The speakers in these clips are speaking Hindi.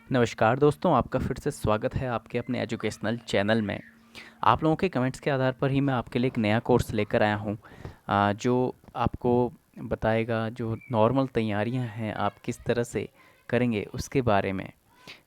नमस्कार दोस्तों, आपका फिर से स्वागत है आपके अपने एजुकेशनल चैनल में। आप लोगों के कमेंट्स के आधार पर ही मैं आपके लिए एक नया कोर्स लेकर आया हूँ, जो आपको बताएगा जो नॉर्मल तैयारियाँ हैं आप किस तरह से करेंगे उसके बारे में।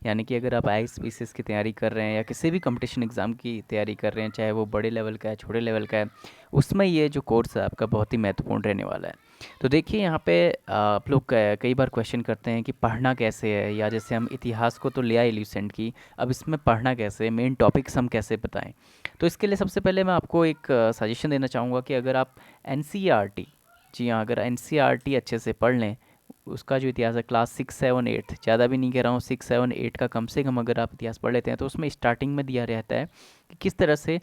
यानी कि अगर आप आईएएस पीसीएस की तैयारी कर रहे हैं या किसी भी कंपटीशन एग्ज़ाम की तैयारी कर रहे हैं, चाहे वो बड़े लेवल का है छोटे लेवल का है, उसमें ये जो कोर्स है आपका बहुत ही महत्वपूर्ण रहने वाला है। तो देखिए यहाँ पे आप लोग कई बार क्वेश्चन करते हैं कि पढ़ना कैसे है, या जैसे हम इतिहास को तो ले आए ल्यूसेंट की, अब इसमें पढ़ना कैसे है, मेन टॉपिक्स हम कैसे बताएं। तो इसके लिए सबसे पहले मैं आपको एक सजेशन देना चाहूँगा कि अगर आप एनसीईआरटी, जी हाँ, अगर एनसीईआरटी अच्छे से पढ़ लें, उसका जो इतिहास है क्लास 6, 7, 8, ज़्यादा भी नहीं कह रहा हूँ, 6, 7, 8 का कम से कम अगर आप इतिहास पढ़ लेते हैं तो उसमें स्टार्टिंग में दिया रहता है कि किस तरह से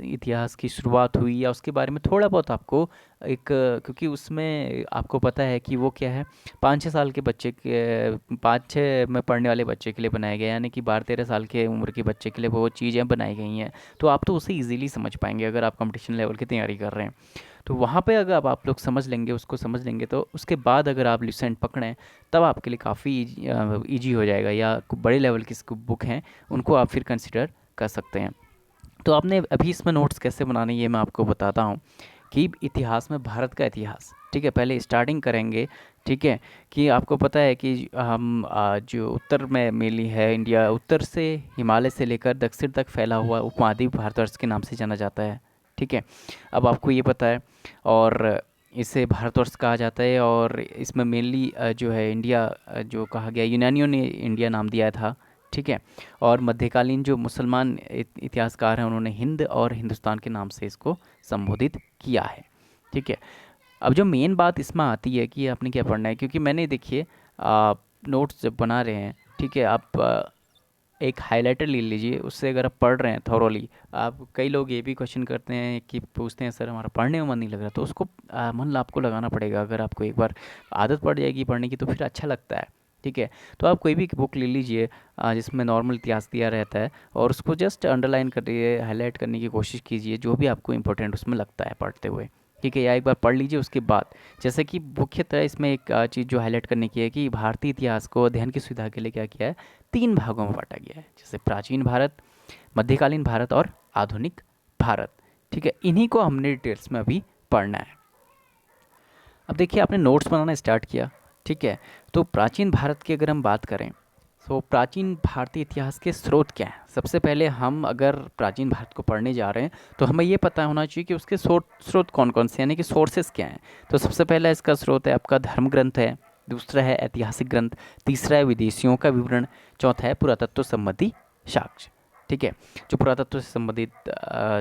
इतिहास की शुरुआत हुई, या उसके बारे में थोड़ा बहुत आपको एक, क्योंकि उसमें आपको पता है कि वो क्या है, 5-6 साल के बच्चे के, 5-6 में पढ़ने वाले बच्चे के लिए बनाया गया, यानी कि 12-13 साल के उम्र के बच्चे के लिए वो चीज़ें बनाई गई हैं। तो आप तो उसे ईजिली समझ पाएंगे अगर आप कंपटीशन लेवल की तैयारी कर रहे हैं। तो वहाँ पे अगर आप लोग समझ लेंगे, उसको समझ लेंगे, तो उसके बाद अगर आप लुसेंट पकड़ें तब आपके लिए काफ़ी ईजी हो जाएगा, या बड़े लेवल की बुक हैं उनको आप फिर कंसिडर कर सकते हैं। तो आपने अभी इसमें नोट्स कैसे बनाने, ये मैं आपको बताता हूँ कि इतिहास में भारत का इतिहास, ठीक है, पहले स्टार्टिंग करेंगे। ठीक है, कि आपको पता है कि हम जो उत्तर में मेनली है इंडिया, उत्तर से हिमालय से लेकर दक्षिण तक फैला हुआ उपमहाद्वीप भारतवर्ष के नाम से जाना जाता है। ठीक है, अब आपको ये पता है, और इसे भारतवर्ष कहा जाता है, और इसमें मेनली जो है इंडिया, जो कहा गया, यूनानियों ने इंडिया नाम दिया था। ठीक है, और मध्यकालीन जो मुसलमान इतिहासकार हैं उन्होंने हिंद और हिंदुस्तान के नाम से इसको संबोधित किया है। ठीक है, अब जो मेन बात इसमें आती है कि आपने क्या पढ़ना है, क्योंकि मैंने देखिए नोट्स जब बना रहे हैं, ठीक है, आप एक हाइलाइटर ले लीजिए, उससे अगर आप पढ़ रहे हैं थॉरोली। आप, कई लोग ये भी क्वेश्चन करते हैं कि पूछते हैं सर हमारा पढ़ने में मन नहीं लग रहा, तो उसको मन आपको लगाना पड़ेगा। अगर आपको एक बार आदत पड़ जाएगी पढ़ने की तो फिर अच्छा लगता है। ठीक है, तो आप कोई भी बुक ले लीजिए जिसमें नॉर्मल इतिहास दिया रहता है, और उसको जस्ट अंडरलाइन करिए, हाईलाइट करने की कोशिश कीजिए जो भी आपको इंपॉर्टेंट उसमें लगता है पढ़ते हुए। ठीक है, या एक बार पढ़ लीजिए उसके बाद, जैसे कि मुख्यतः इसमें एक चीज़ जो हाईलाइट करने की है कि भारतीय इतिहास को अध्ययन की सुविधा के लिए क्या किया है, 3 भागों में बांटा गया है, जैसे प्राचीन भारत, मध्यकालीन भारत और आधुनिक भारत। ठीक है, इन्हीं को हमने डिटेल्स में अभी पढ़ना है। अब देखिए आपने नोट्स बनाना स्टार्ट किया। ठीक है, तो प्राचीन भारत की अगर हम बात करें, तो प्राचीन भारतीय इतिहास के स्रोत क्या हैं। सबसे पहले हम अगर प्राचीन भारत को पढ़ने जा रहे हैं तो हमें ये पता होना चाहिए कि उसके स्रोत कौन कौन से, यानी कि सोर्सेस क्या हैं। तो सबसे पहला इसका स्रोत है आपका धर्म ग्रंथ है, दूसरा है ऐतिहासिक ग्रंथ, तीसरा है विदेशियों का विवरण, चौथा है पुरातत्व संबंधी साक्ष्य। ठीक है, जो पुरातत्व से संबंधित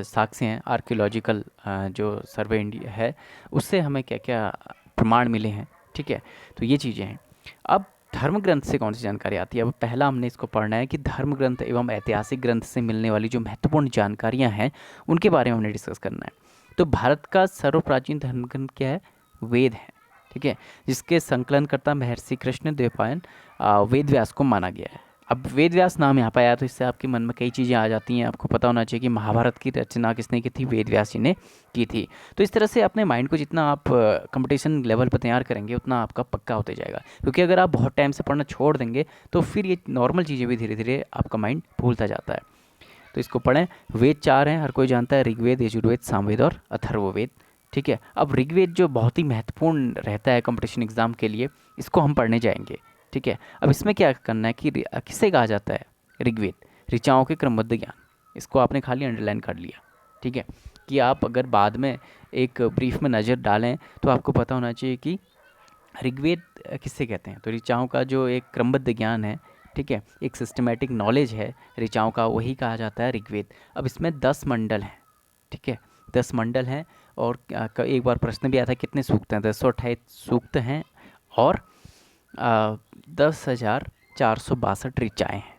साक्ष्य हैं, आर्कियोलॉजिकल जो सर्वे इंडिया है, उससे हमें क्या क्या प्रमाण मिले हैं। ठीक है, तो ये चीज़ें हैं। अब धर्म ग्रंथ से कौन सी जानकारी आती है, अब पहला हमने इसको पढ़ना है कि धर्म ग्रंथ एवं ऐतिहासिक ग्रंथ से मिलने वाली जो महत्वपूर्ण जानकारियाँ हैं उनके बारे में हमने डिस्कस करना है। तो भारत का सर्वप्राचीन धर्म ग्रंथ क्या है, वेद है। ठीक है, जिसके संकलनकर्ता महर्षि कृष्ण द्वैपायन वेद व्यास को माना गया है। अब वेद व्यास नाम यहाँ पर आया तो इससे आपके मन में कई चीज़ें आ जाती हैं। आपको पता होना चाहिए कि महाभारत की रचना किसने की थी, वेद व्यास जी ने की थी। तो इस तरह से अपने माइंड को जितना आप कंपटीशन लेवल पर तैयार करेंगे उतना आपका पक्का होते जाएगा, क्योंकि अगर आप बहुत टाइम से पढ़ना छोड़ देंगे तो फिर ये नॉर्मल चीज़ें भी धीरे धीरे आपका माइंड भूलता जाता है। तो इसको पढ़ें। वेद 4 हैं, हर कोई जानता है, ऋग्वेद, यजुर्वेद, सामवेद और अथर्ववेद। ठीक है, अब ऋग्वेद जो बहुत ही महत्वपूर्ण रहता है कंपटीशन एग्जाम के लिए, इसको हम पढ़ने जाएंगे। ठीक है, अब इसमें क्या करना है कि किसे कहा जाता है, ऋग्वेद, ऋचाओं के क्रमबद्ध ज्ञान। इसको आपने खाली अंडरलाइन कर लिया। ठीक है, कि आप अगर बाद में एक ब्रीफ में नज़र डालें तो आपको पता होना चाहिए कि ऋग्वेद किससे कहते हैं, तो ऋचाओं का जो एक क्रमबद्ध ज्ञान है, ठीक है, एक सिस्टमेटिक नॉलेज है ऋचाओं का, वही कहा जाता है ऋग्वेद। अब इसमें 10 मंडल हैं। ठीक है, 10 मंडल हैं, और एक बार प्रश्न भी आया था कितने सूक्त हैं, 1028 सूक्त हैं, और 10,462 ऋचाएँ हैं।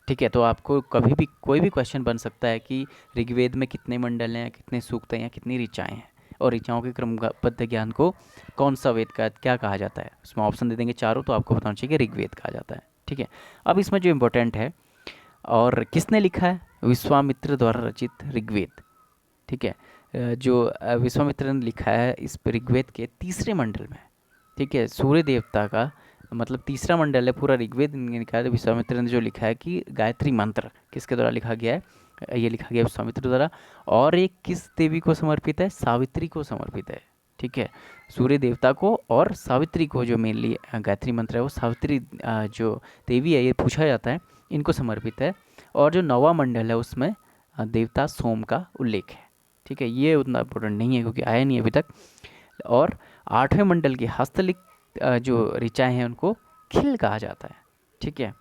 ठीक है, तो आपको कभी भी कोई भी क्वेश्चन बन सकता है कि ऋग्वेद में कितने मंडल हैं, कितने सूक्त हैं, या कितनी ऋचाएँ हैं, और ऋचाओं के क्रमबद्ध ज्ञान को कौन सा वेद का क्या कहा जाता है। उसमें ऑप्शन दे देंगे चारों, तो आपको बताना चाहिए कि ऋग्वेद कहा जाता है। ठीक है, अब इसमें जो इम्पोर्टेंट है, और किसने लिखा है, विश्वामित्र द्वारा रचित ऋग्वेद। ठीक है, जो विश्वामित्र ने लिखा है इस ऋग्वेद के तीसरे मंडल में। ठीक है, सूर्य देवता का मतलब तीसरा मंडल है पूरा ऋग्वेद ने लिखा है। विश्वामित्र ने जो लिखा है कि गायत्री मंत्र किसके द्वारा लिखा गया है, ये लिखा गया विश्वामित्र द्वारा। और एक किस देवी को समर्पित है, सावित्री को समर्पित है। ठीक है, सूर्य देवता को और सावित्री को, जो मेनली गायत्री मंत्र है वो सावित्री जो देवी है ये पूछा जाता है, इनको समर्पित है। और जो नौवां मंडल है उसमें देवता सोम का उल्लेख है। ठीक है, ये उतना इम्पोर्टेंट नहीं है क्योंकि आया नहीं अभी तक। और आठवें मंडल की हस्तलिखित जो ऋचाएँ हैं उनको खिल कहा जाता है। ठीक है,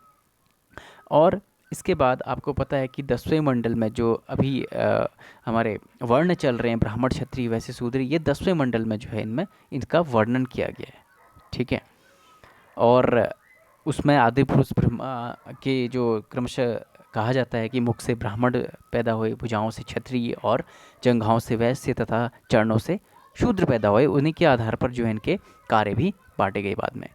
और इसके बाद आपको पता है कि 10वें मंडल में जो अभी हमारे वर्ण चल रहे हैं, ब्राह्मण क्षत्रिय वैश्य शूद्र, ये 10वें मंडल में जो है इनमें इनका वर्णन किया गया है। ठीक है, और उसमें आदि पुरुष ब्रह्मा के जो क्रमशः कहा जाता है कि मुख से ब्राह्मण पैदा हुए, भुजाओं से क्षत्रिय और जंघाओं से वैश्य तथा चरणों से शूद्र पैदा हुए। उन्हीं के आधार पर जो है इनके कार्य भी बांटे गए बाद में।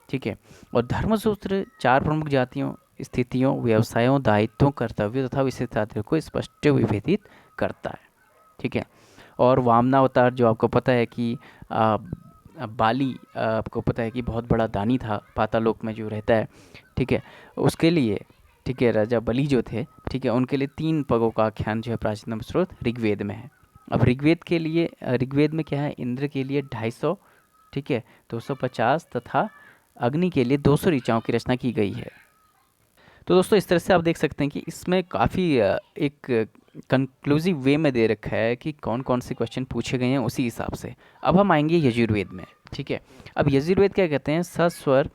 ठीक है, और धर्मसूत्र 4 प्रमुख जातियों, स्थितियों, व्यवसायों, दायित्वों, कर्तव्यों तथा विशेषाधिकारों को स्पष्ट विभेदित करता है। ठीक है, और वामनावतार जो आपको पता है कि बाली आपको पता है कि बहुत बड़ा दानी था पातालोक में जो रहता है। ठीक है, उसके लिए, ठीक है, राजा बलि जो थे, ठीक है, उनके लिए 3 पगों का आख्यान जो है प्राचीनतम स्रोत ऋग्वेद में है। अब ऋग्वेद के लिए, ऋग्वेद में क्या है, इंद्र के लिए 250, ठीक है, 250 तथा अग्नि के लिए 200 ऋचाओं की रचना की गई है। तो दोस्तों इस तरह से आप देख सकते हैं कि इसमें काफ़ी एक कंक्लूसिव वे में दे रखा है कि कौन कौन से क्वेश्चन पूछे गए हैं उसी हिसाब से। अब हम आएंगे यजुर्वेद में। ठीक है, अब यजुर्वेद क्या कहते हैं, सस्वर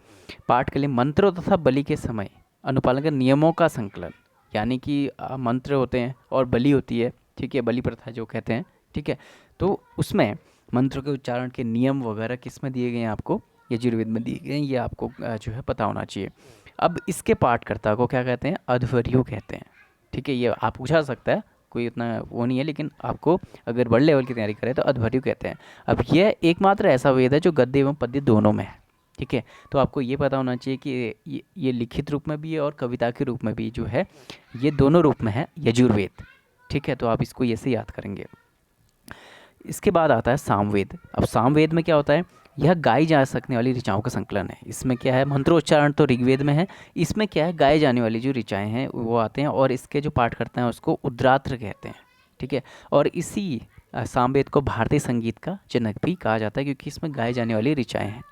पाठ के लिए मंत्रों तथा बलि के समय अनुपालन के नियमों का संकलन, यानी कि मंत्र होते हैं और बलि होती है। ठीक है, बलि प्रथा जो कहते हैं। ठीक है, तो उसमें मंत्रों के उच्चारण के नियम वगैरह किस में दिए गए हैं, आपको यजुर्वेद में दिए गए हैं। ये आपको जो है पता होना चाहिए। अब इसके पाठकर्ता को क्या कहते हैं, अध्वर्यु कहते हैं। ठीक है, ये आप पूछा सकता है, कोई उतना वो नहीं है, लेकिन आपको अगर बड़े लेवल की तैयारी करें तो अध्वर्यु कहते हैं। अब यह एकमात्र ऐसा वेद है जो गद्य एवं पद्य दोनों में है। ठीक है, तो आपको ये पता होना चाहिए कि ये लिखित रूप में भी है और कविता के रूप में भी जो है, ये दोनों रूप में है यजुर्वेद। ठीक है, तो आप इसको ऐसे याद करेंगे। इसके बाद आता है सामवेद। अब सामवेद में क्या होता है, यह गाई जा सकने वाली ऋचाओं का संकलन है। इसमें क्या है, मंत्रोच्चारण तो ऋग्वेद में है, इसमें क्या है, गाए जाने वाली जो ऋचाएँ हैं वो आते हैं, और इसके जो पाठ करते हैं उसको उद्रात्र कहते हैं। ठीक है, और इसी सामवेद को भारतीय संगीत का जनक भी कहा जाता है क्योंकि इसमें गाए जाने वाली ऋचाएँ हैं।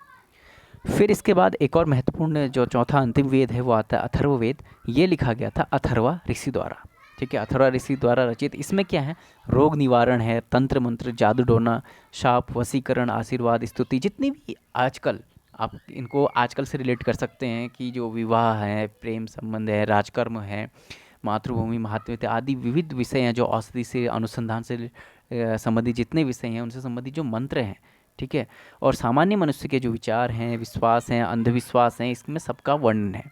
फिर इसके बाद एक और महत्वपूर्ण जो चौथा अंतिम वेद है वो आता है अथर्ववेद। ये लिखा गया था अथर्वा ऋषि द्वारा। ठीक है, अथर्वा ऋषि द्वारा रचित। इसमें क्या है, रोग निवारण है, तंत्र मंत्र, जादू टोना, शाप, वशीकरण, आशीर्वाद, स्तुति, जितनी भी आजकल आप इनको आजकल से रिलेट कर सकते हैं कि जो विवाह है, प्रेम संबंध है, राजकर्म है, मातृभूमि महात्म्य आदि विविध विषय हैं, जो औषधि से अनुसंधान से संबंधित जितने विषय हैं उनसे संबंधित जो मंत्र हैं। ठीक है, और सामान्य मनुष्य के जो विचार हैं, विश्वास हैं, अंधविश्वास हैं, इसमें सबका वर्णन है।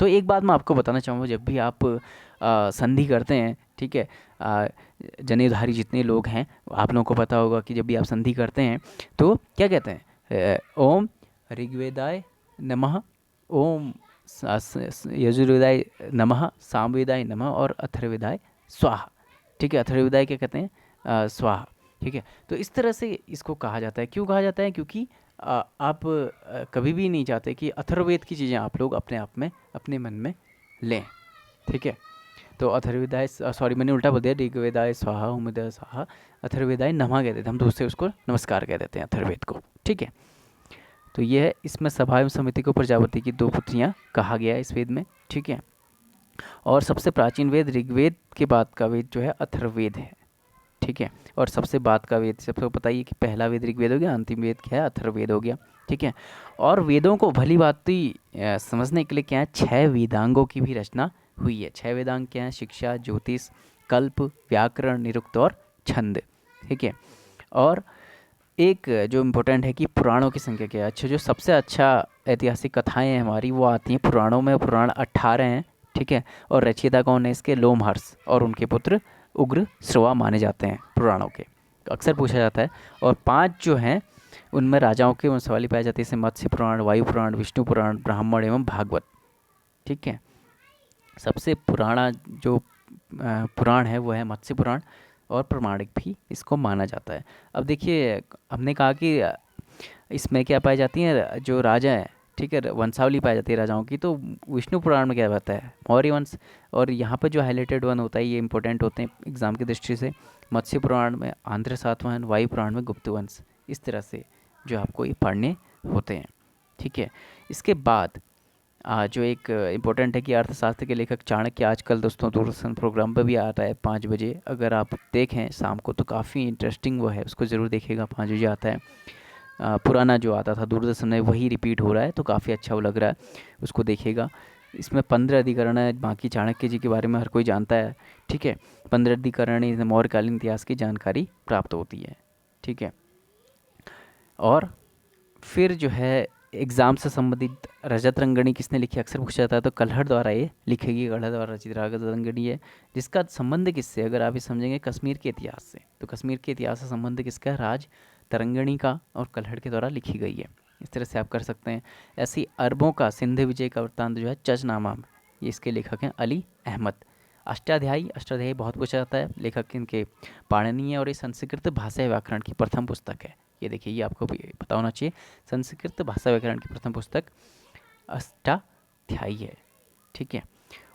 तो एक बात मैं आपको बताना चाहूँगा, जब भी आप संधि करते हैं, ठीक है, जनेऊधारी जितने लोग हैं आप लोगों को पता होगा कि जब भी आप संधि करते हैं तो क्या कहते हैं, ओम ऋग्वेदाय नमः, ओम यजुर्वेदाय नमः, सामवेदाय नमः और अथर्ववेदाय स्वाहा। ठीक है, अथर्ववेदाय क्या कहते हैं, स्वाहा। ठीक है, तो इस तरह से इसको कहा जाता है। क्यों कहा जाता है, क्योंकि आप कभी भी नहीं चाहते कि अथर्ववेद की चीज़ें आप लोग अपने आप में अपने मन में लें। ठीक है, तो अथर्ववेदाय, सॉरी मैंने उल्टा बोल दिया, ऋग्वेदाय स्वाहा, ओमवेदाय स्वाहा, अथर्ववेदाय नमः कहते थे हम, दूसरे उसको नमस्कार कह देते हैं अथर्ववेद को। ठीक है, तो यह है, इसमें सभा एवं समिति को प्रजापति की 2 पुत्रियाँ कहा गया है इस वेद में। ठीक है, और सबसे प्राचीन वेद ऋग्वेद के बाद का वेद जो है अथर्ववेद है। ठीक है, और सबसे बाद का वेद, सबको पता ही है कि पहला वेद ऋग्वेद हो गया, अंतिम वेद क्या है, अथर्ववेद हो गया। ठीक है, और वेदों को भली भांति समझने के लिए क्या है, 6 वेदांगों की भी रचना हुई है। 6 वेदांग क्या हैं, शिक्षा, ज्योतिष, कल्प, व्याकरण, निरुक्त और छंद। ठीक है, और एक जो इम्पोर्टेंट है कि पुराणों की संख्या क्या है। अच्छा, जो सबसे अच्छा ऐतिहासिक कथाएं हैं हमारी वो आती हैं पुराणों में। पुराण 18 हैं। ठीक है, और रचयिता कौन है इसके, लोमहर्ष और उनके पुत्र उग्र श्रवा माने जाते हैं पुराणों के, अक्सर पूछा जाता है। और 5 जो हैं उनमें राजाओं के वंशावली पाई जाती है, जैसे मत्स्य पुराण, वायु पुराण, विष्णु पुराण, ब्राह्मण एवं भागवत। ठीक है, सबसे पुराना जो पुराण है वो है मत्स्य पुराण, और प्रमाणिक भी इसको माना जाता है। अब देखिए, हमने कहा कि इसमें क्या पाई जाती हैं, जो राजा हैं, ठीक है, वंशावली पाई जाती है राजाओं की, तो विष्णु पुराण में क्या बताया है, मौर्य वंश। और यहाँ पर जो हाईलाइटेड वन होता है ये इंपॉर्टेंट होते हैं एग्जाम की दृष्टि से। मत्स्य पुराण में आंध्र सातवाहन, वायु पुराण में गुप्त वंश। इस तरह से जो आपको ये पढ़ने होते हैं। ठीक है, इसके बाद जो एक इम्पोर्टेंट है कि अर्थशास्त्र के लेखक चाणक्य आजकल दोस्तों दूरदर्शन प्रोग्राम पर भी आ रहा है 5 बजे। अगर आप देखें शाम को तो काफ़ी इंटरेस्टिंग वो है, उसको ज़रूर देखिएगा, 5 बजे आता है। पुराना जो आता था दूरदर्शन में वही रिपीट हो रहा है, तो काफ़ी अच्छा वो लग रहा है, उसको देखिएगा। इसमें 15 अधिकरण है, बाकी चाणक्य जी के बारे में हर कोई जानता है। ठीक है, 15 अधिकरण इसमें मौर्यकालीन इतिहास की जानकारी प्राप्त होती है। ठीक है, और फिर जो है एग्ज़ाम से संबंधित रजत रंगनी किसने लिखी, अक्सर पूछा जाता है, तो कल्हड़ द्वारा ये लिखेगी, कल्हड़ द्वारा रचित रजत रंगनी है। जिसका संबंध किससे, अगर आप ये समझेंगे कश्मीर के इतिहास से, तो कश्मीर के इतिहास से संबंध किसका है, राज तरंगणी का और कल्हड़ के द्वारा लिखी गई है। इस तरह से आप कर सकते हैं। ऐसी अरबों का सिंध विजय का वृत्तांत जो है चचनामा में, ये इसके लेखक हैं अली अहमद। अष्टाध्यायी, अष्टाध्यायी बहुत पूछा जाता है, लेखक इनके पाणिनि है, और ये संस्कृत भाषा व्याकरण की प्रथम पुस्तक है। ये देखिए, ये आपको भी पता होना चाहिए, संस्कृत भाषा व्याकरण की प्रथम पुस्तक अष्टाध्यायी है। ठीक है,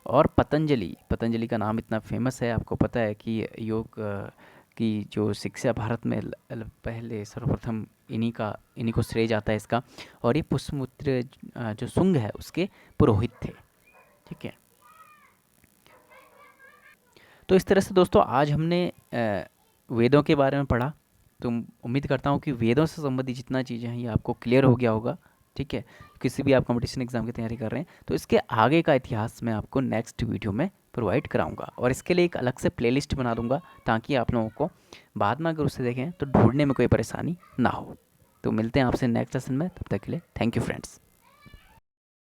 और पतंजलि, पतंजलि का नाम इतना फेमस है, आपको पता है कि योग की जो शिक्षा भारत में पहले सर्वप्रथम इन्हीं को श्रेय जाता है इसका। और ये पुष्पमित्र जो शुंग है उसके पुरोहित थे। ठीक है, तो इस तरह से दोस्तों आज हमने वेदों के बारे में पढ़ा। तो उम्मीद करता हूँ कि वेदों से संबंधित जितना चीज़ें हैं ये आपको क्लियर हो गया होगा। ठीक है, किसी भी आप कंपटीशन एग्ज़ाम की तैयारी कर रहे हैं तो इसके आगे का इतिहास मैं आपको नेक्स्ट वीडियो में प्रोवाइड कराऊंगा, और इसके लिए एक अलग से प्लेलिस्ट बना दूंगा ताकि आप लोगों को बाद में अगर उसे देखें तो ढूंढने में कोई परेशानी ना हो। तो मिलते हैं आपसे नेक्स्ट सेशन में, तब तक के लिए थैंक यू फ्रेंड्स।